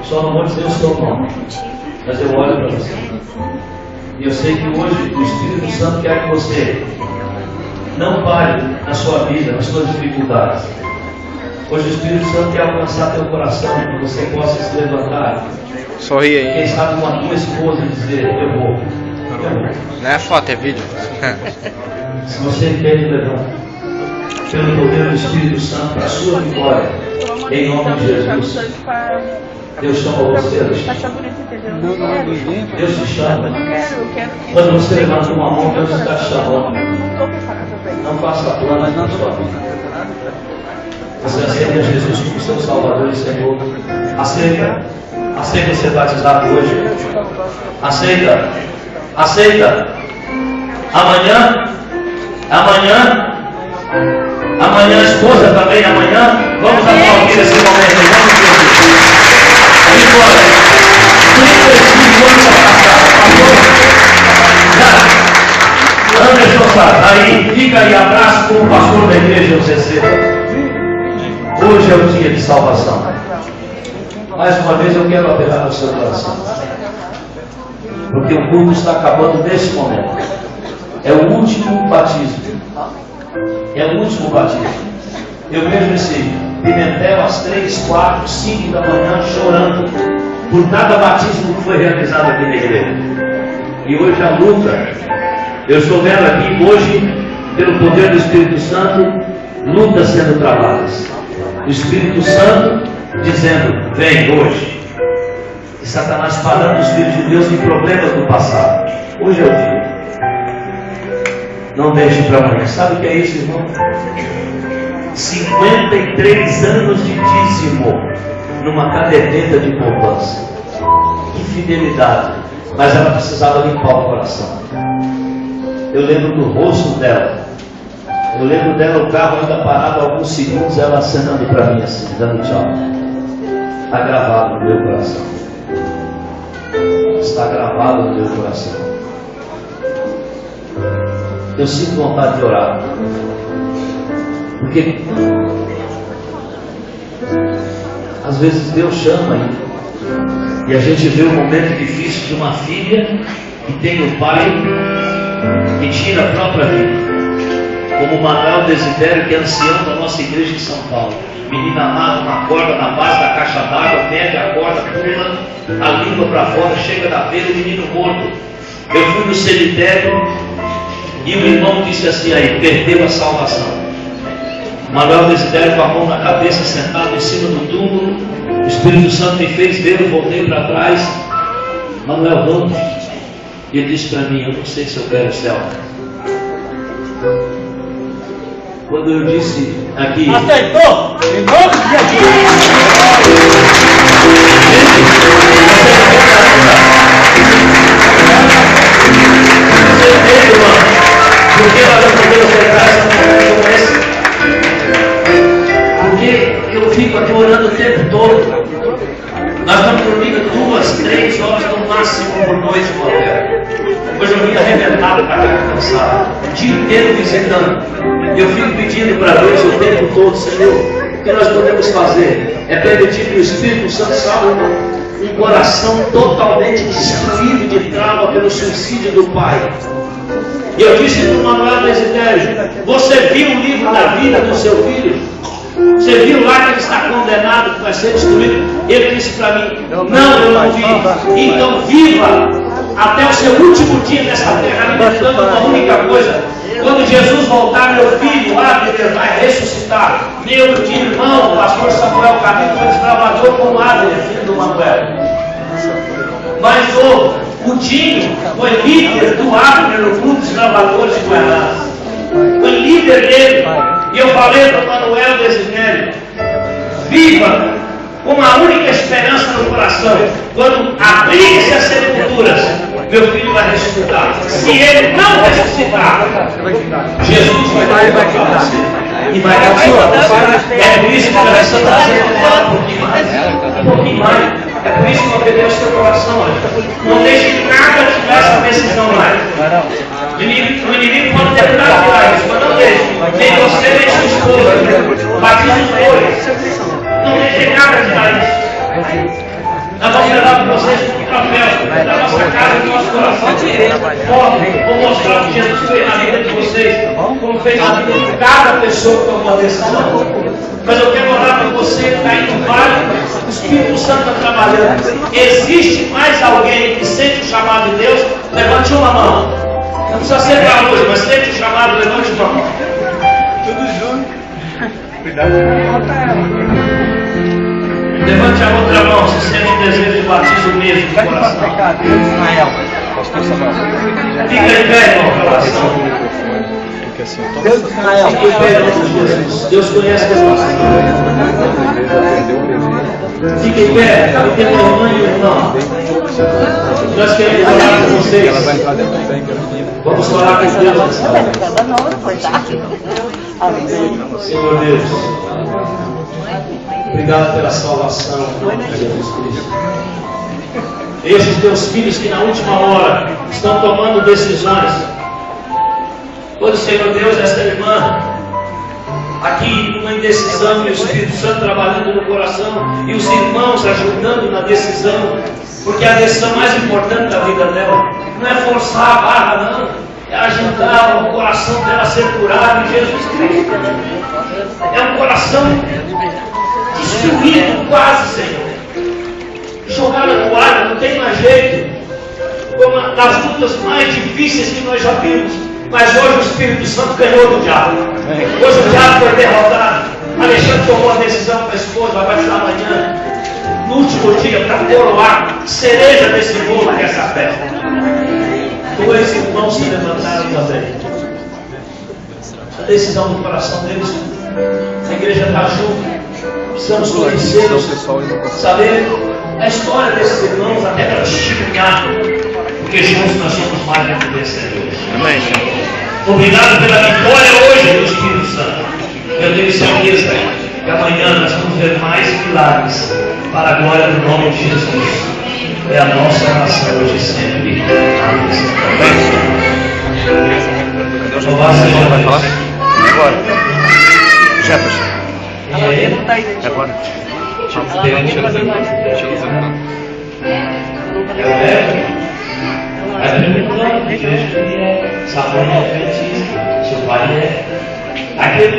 só não vou dizer o seu nome, mas eu olho para você. E eu sei que hoje o Espírito Santo quer que você não pare na sua vida, nas suas dificuldades. Hoje o Espírito Santo quer alcançar teu coração, que você possa se levantar. Sorri aí. Quem sabe com a tua esposa e dizer: eu vou. Não é foto, é vídeo. Se você entende, levanta. Pelo poder do Espírito Santo, para a sua vitória, em nome de Jesus. Deus chama você, Deus te chama. Quando você levanta uma mão, Deus está te chamando. Não faça planos na sua vida. Você aceita Jesus como seu Salvador e Senhor. Aceita. Aceita ser batizado hoje. Aceita. Aceita. Amanhã a esposa também, amanhã. Vamos aplaudir esse momento em nome de Jesus. Aí agora, 35 anos passados, Anderson Sá, aí, fica aí, abraço como pastor da igreja, eu recebo. Hoje é o dia de salvação. Mais uma vez eu quero apelar ao seu coração, porque o culto está acabando nesse momento. É o último batismo. É o último batismo. Eu vejo esse Pimentel às 3, 4, 5 da manhã chorando por cada batismo que foi realizado aqui na igreja. E hoje a luta, eu estou vendo aqui hoje, pelo poder do Espírito Santo, lutas sendo travadas. O Espírito Santo dizendo: vem hoje. E Satanás parando os filhos de Deus em problemas do passado. Hoje é o dia. Não deixe para amanhã. Sabe o que é isso, irmão? 53 anos de dízimo numa caderneta de poupança. infidelidade, mas ela precisava limpar o coração. Eu lembro do rosto dela. Eu lembro dela, o carro ainda parado alguns segundos, ela acenando para mim assim, dando tchau. Está gravado no meu coração. Está gravado no meu coração. Eu sinto vontade de orar. Porque às vezes Deus chama e a gente vê o momento difícil de uma filha que tem o pai que tira a própria vida. Como o Manuel Desidério, que é ancião da nossa igreja em São Paulo. Menina amarra uma corda na base da caixa d'água, mete a corda, pula a língua para fora, chega na beira, o menino morto. Eu fui no cemitério e o irmão disse assim aí, perdeu a salvação. Manuel Desidério com a mão na cabeça, sentado em cima do túmulo. O Espírito Santo me fez ver, eu voltei para trás. Manuel, vamos. E ele disse para mim, eu não sei se eu quero o céu. Quando eu disse aqui... Aceitou! Em nome de Jesus! Porque ela não podemos pegar essa porque eu fico aqui orando o tempo todo. Nós estamos dormindo 2, 3 horas no máximo por noite no hotel. Hoje eu vim arrebentado para cá, cansado. O dia inteiro visitando. Eu fico pedindo para Deus o tempo todo, Senhor, o que nós podemos fazer? É permitir que o Espírito Santo salve um coração totalmente destruído de trauma pelo suicídio do pai. E eu disse para o Manuel Desidério, você viu o livro da vida do seu filho? Você viu lá que ele está condenado, que vai ser destruído? Ele disse para mim, não, eu não vi. Então viva até o seu último dia nessa terra, meditando uma única coisa. Quando Jesus voltar, meu filho, Abner vai ressuscitar. Meu irmão, o pastor Samuel Camilo, foi desbravador como Abner, filho do Manuel. Mas o Dinho foi líder do Abner no grupo dos desbravadores de Guarás. Foi líder dele. E eu falei para o Manuel Desidério, viva com uma única esperança no coração. Quando abrir-se as sepulturas, meu filho vai ressuscitar. Se ele não ressuscitar, Jesus vai dar para você. E vai dar para você. É por isso que nós estamos fazendo um pouquinho mais. É por isso que eu pedi o seu coração. Não deixe nada tirar essa decisão mais. O inimigo pode tentar tirar isso, mas não deixe. Nem você, nem sua esposa. Batize os dois. Não deixe nada tirar isso. Nós vamos levar para vocês um troféu da nossa casa, do nosso coração. Vou mostrar o que Jesus fez na vida de vocês, como fez na vida de cada pessoa que tomou a decisão. Mas eu quero orar para você que está aí no vale, o Espírito Santo está trabalhando. Existe mais alguém que sente o chamado de Deus? Levante uma mão. Não precisa ser para hoje, mas sente o chamado, levante uma mão. Tudo junto. Cuidado. Levante a outra mão, se sente um desejo de batismo mesmo no coração. Fica em pé, irmão, coração. Deus de Israel, Deus conhece a nossa vida. Fique em pé, porque a irmã e o irmão. Nós queremos orar com vocês. Vamos orar com Deus nessa hora. Senhor Deus, obrigado pela salvação de Jesus Cristo. Esses teus filhos que na última hora estão tomando decisões. Quando, Senhor Deus, esta irmã aqui numa indecisão e o Espírito Santo trabalhando no coração e os irmãos ajudando na decisão, porque a decisão mais importante da vida dela não é forçar a barra, não, é ajudar o coração dela a ser curado em Jesus Cristo. É um coração destruído quase, Senhor, jogado na toalha, não tem mais jeito, como nas lutas mais difíceis que nós já vimos. Mas hoje o Espírito Santo ganhou do diabo. Hoje o diabo foi derrotado. Alexandre tomou a decisão com a esposa, vai batizar amanhã, no último dia, para coroar cereja desse bolo dessa festa. 2 irmãos se levantaram também. A decisão do coração deles, a igreja está junto. Precisamos conhecê-los, saber a história desses irmãos, até para caminhar, porque juntos nós somos mais do que vencedores. Obrigado pela vitória hoje do Espírito Santo. Eu tenho certeza que amanhã nós vamos ver mais milagres para a glória do nome de Jesus. É a nossa oração hoje e sempre. Amém. Louvado seja Deus. Agora. Jefferson. Agora. A Bíblia diz que sua mãe é adventista, seu pai é. Aquele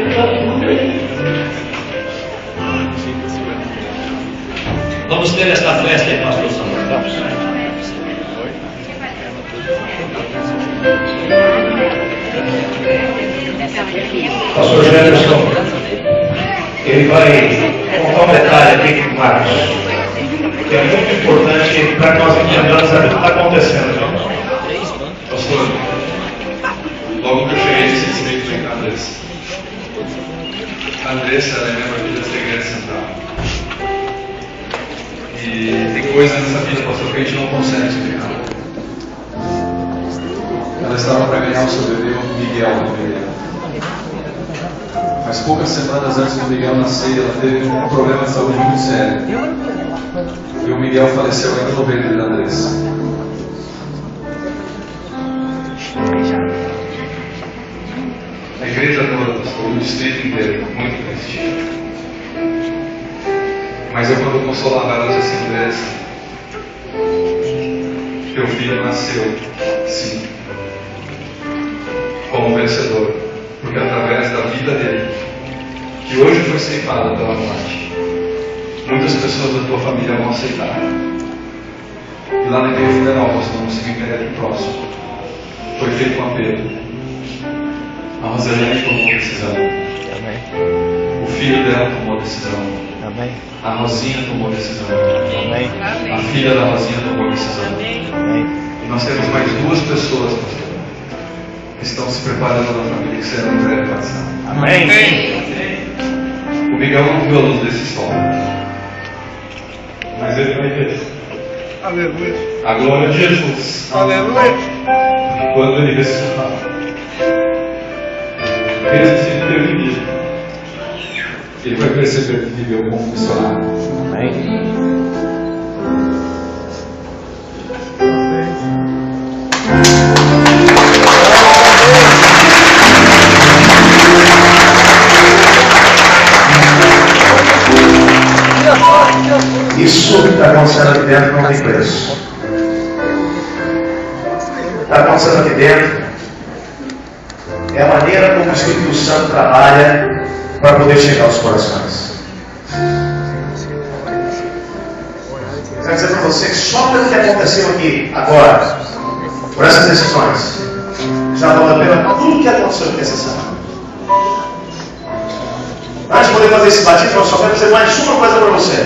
vamos ter esta festa aí, pastor Samuel. Pastor Jefferson, ele vai contar um detalhe aqui com o Marcos, que é muito importante para que nós entendamos o que está acontecendo. Pastor, logo que eu cheguei, eu disse com a Andressa. A Andressa é membro aqui dessa igreja central. E tem coisas nessa vida, pastor, que a gente não consegue explicar. Ela estava para ganhar o seu bebê, o Miguel, no bebê. Mas poucas semanas antes do Miguel nascer, ela teve um problema de saúde muito sério. E o Miguel faleceu ainda no ventre da Andressa. A igreja toda, o distrito inteiro, muito triste. Mas eu, quando consolava elas assim, Andressa, teu filho nasceu, sim, como vencedor, porque através da vida dele, que hoje foi ceifada pela morte, muitas pessoas da tua família vão aceitar. E lá naquele funeral, nós não conseguimos pegar aqui próximo. Foi feito um apelo. A Roselene tomou decisão. Amém. O filho dela tomou decisão. Amém. A Rosinha tomou decisão. Amém. A filha da Rosinha tomou decisão. Amém. E nós temos mais 2 pessoas, pastor, que estão se preparando na família, que serão em breve batizadas. Amém. O Miguel não viu a luz desse sol, mas ele vai ver. Aleluia. A glória de Jesus. Aleluia. Quando ele ressuscitar, mesmo se ele ter vivido, ele vai perceber que viveu como missionário. Amém. Isso que está acontecendo aqui dentro não tem preço. Está acontecendo aqui dentro é a maneira como o Espírito Santo trabalha para poder chegar aos corações. Quero dizer para você que só pelo que aconteceu aqui agora, por essas decisões, já vale a pena tudo que aconteceu aqui essa semana. Antes de poder fazer esse batismo, eu só quero dizer mais uma coisa para você.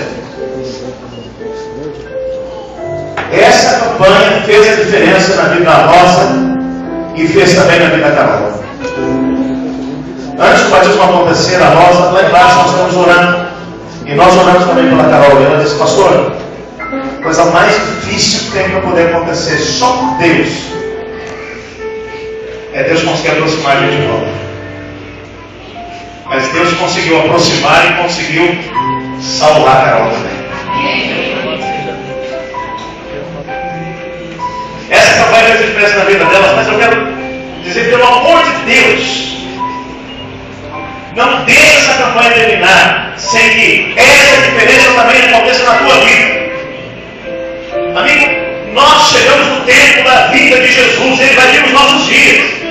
Essa campanha fez a diferença na vida da Rosa e fez também na vida da Carol. Antes do batismo acontecer, a Rosa, lá embaixo nós estamos orando. E nós oramos também pela Carol. E ela disse, pastor, a coisa mais difícil que tem para poder acontecer só com Deus é Deus conseguir aproximar a gente de volta. Mas Deus conseguiu aproximar e conseguiu salvar a Carol também. Essa campanha fez a diferença na vida delas, mas eu quero dizer, pelo amor de Deus, não deixe essa campanha terminar sem que essa diferença também aconteça na tua vida. Amigo, nós chegamos no tempo da vida de Jesus, Ele vai vir nos nossos dias.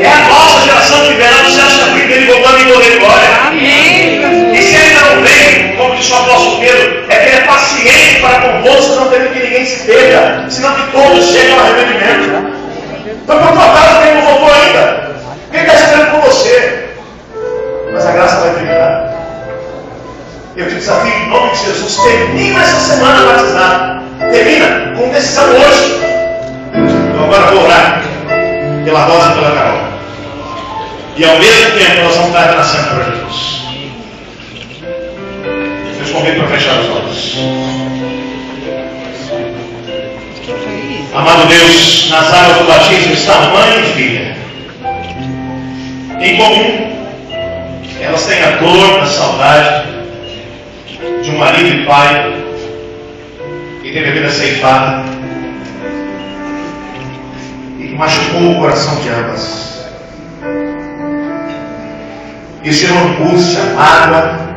É a nossa geração que verá no céu da vida dele voltando em poder e glória. Amém. E se ele não vem, como disse o apóstolo Pedro, é que ele é paciente para convosco, não tendo que ninguém se perca, senão que todos cheguem ao arrependimento. Então, por tua casa, quem não voltou ainda? Quem está esperando por você? Mas a graça vai terminar. Eu te desafio em nome de Jesus, termina essa semana batizada. Termina com decisão hoje. Então agora vou orar pela Rosa e pela Carol. E ao mesmo tempo nós vamos dar nascendo para Jesus. Eu te convido para fechar os olhos. Amado Deus, nas águas do batismo está mãe e filha. Em comum, elas têm a dor, a saudade de um marido e pai que teve a vida ceifada e que machucou o coração de ambas. Isso gerou angústia, mágoa.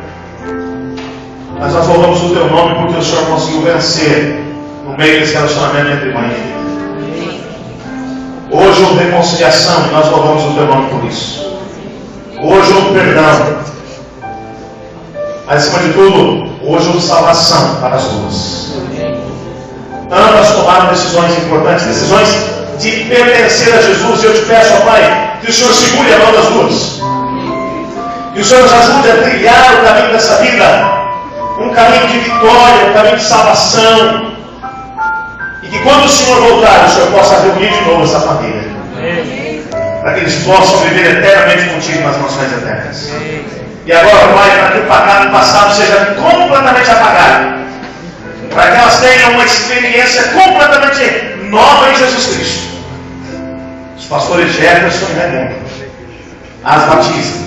Mas nós louvamos o teu nome porque o Senhor conseguiu vencer no meio desse relacionamento entre mãe e filha. Hoje houve reconciliação e nós louvamos o teu nome por isso. Hoje houve perdão. Mas acima de tudo, hoje houve salvação para as duas. Ambas tomaram decisões importantes, decisões de pertencer a Jesus. E eu te peço, ó Pai, que o Senhor segure a mão das duas. Que o Senhor nos ajude a trilhar o caminho dessa vida. Um caminho de vitória, um caminho de salvação. E que quando o Senhor voltar, o Senhor possa reunir de novo essa família. Para que eles possam viver eternamente contigo nas nações eternas. E agora, Pai, para que o pecado passado seja completamente apagado. Para que elas tenham uma experiência completamente nova em Jesus Cristo. Os pastores Jefferson e Raimundo as batizam.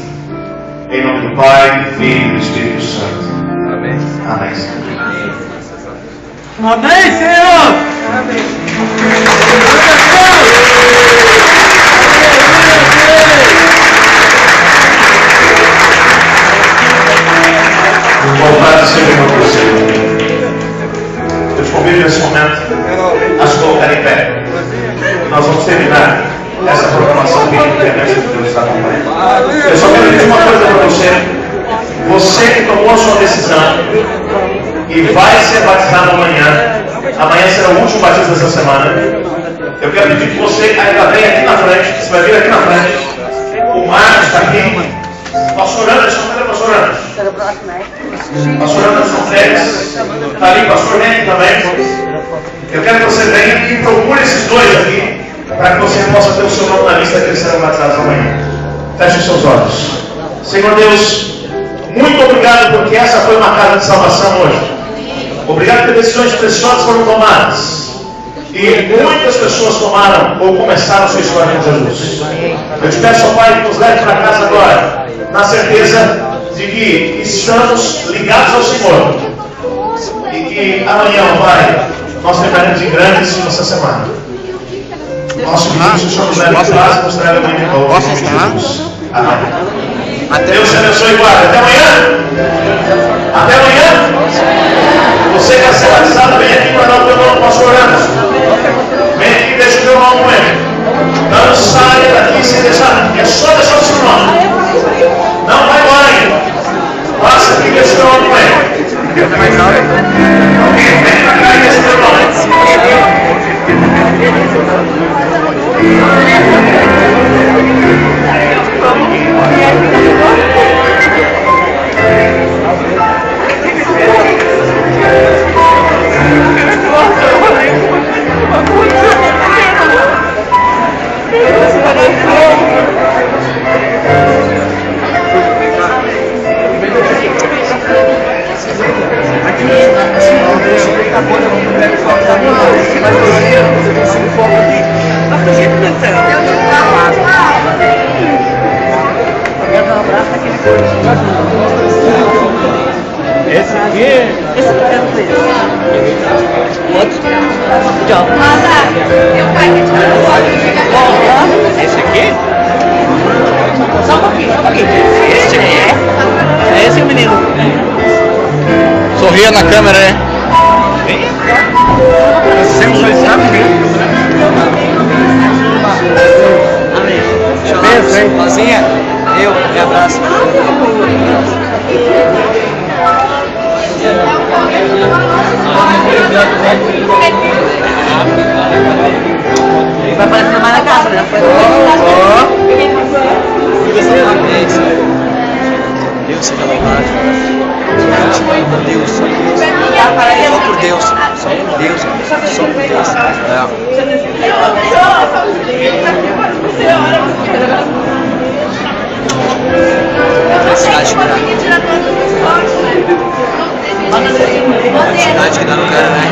Em nome do Pai, do Filho e do Espírito Santo. Amém. Amém, Senhor. Amém, Senhor! Amém. Vontade sempre com você. Eu te convido nesse momento a se colocar em pé. Nós vamos terminar essa programação que a internet de Deus está acompanhando. Eu só quero dizer uma coisa para você. Você que tomou a sua decisão e vai ser batizado amanhã. Amanhã será o último batismo dessa semana. Eu quero pedir que você ainda venha aqui na frente. Você vai vir aqui na frente. O Marcos está aqui. Pastor Anderson, cadê o pastor Anderson? Pastor Anderson Félix. Está ali, pastor Henrique também. Eu quero que você venha e procure esses dois aqui, para que você possa ter o seu nome na lista que eles serão batizados amanhã. Feche os seus olhos. Senhor Deus, muito obrigado porque essa foi uma casa de salvação hoje. Obrigado porque decisões preciosas foram tomadas. E muitas pessoas tomaram ou começaram a sua história com Jesus. Eu te peço, ó Pai, que nos leve para casa agora, na certeza de que estamos ligados ao Senhor. E que amanhã, ó Pai, nós terminaremos em grandes nessa semana. Nosso Deus, o Senhor nos leve em paz e nos leve amanhã de novo. Em nome de Jesus. Amém. Deus te abençoe e guarde. Até amanhã. Até amanhã. Você quer ser batizado, vem aqui para dar o teu nome, pastor Anderson. Vem aqui e deixa o teu nome com ele. Não saia daqui sem deixar. É só deixar o seu nome. Não vai embora ainda. Passa aqui e deixa o teu nome com ele. Vem para cá e deixa o teu nome. Esse aqui? Esse aqui é o outro. Esse aqui? Só um pouquinho, só um pouquinho. Esse aqui? É esse o menino. Sorria na câmera, né? Sempre foi sabe, né? Amém. Sozinha? Eu, me abraço. Vai aparecer mais na casa, né? Deus seja louvado. Deus, só por Deus. Só por Deus. Só por Deus. Felicidade que dá. Felicidade que dá no cara, né?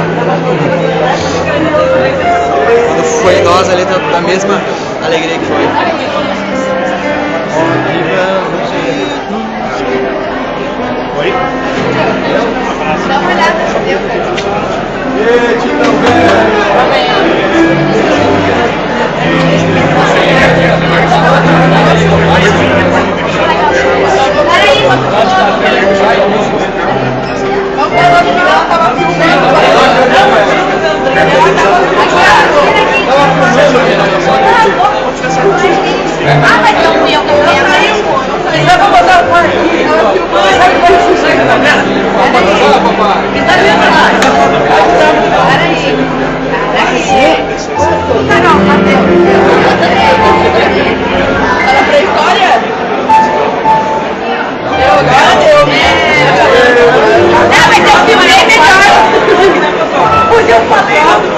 nós ali da mesma alegria que foi. Oi? Dá uma olhada no teu. Ah, mas não fui eu que eu vou botar o quarto. Fala pra história. Eu agora deu, né? Não, mas eu filmei melhor. Pois eu falei.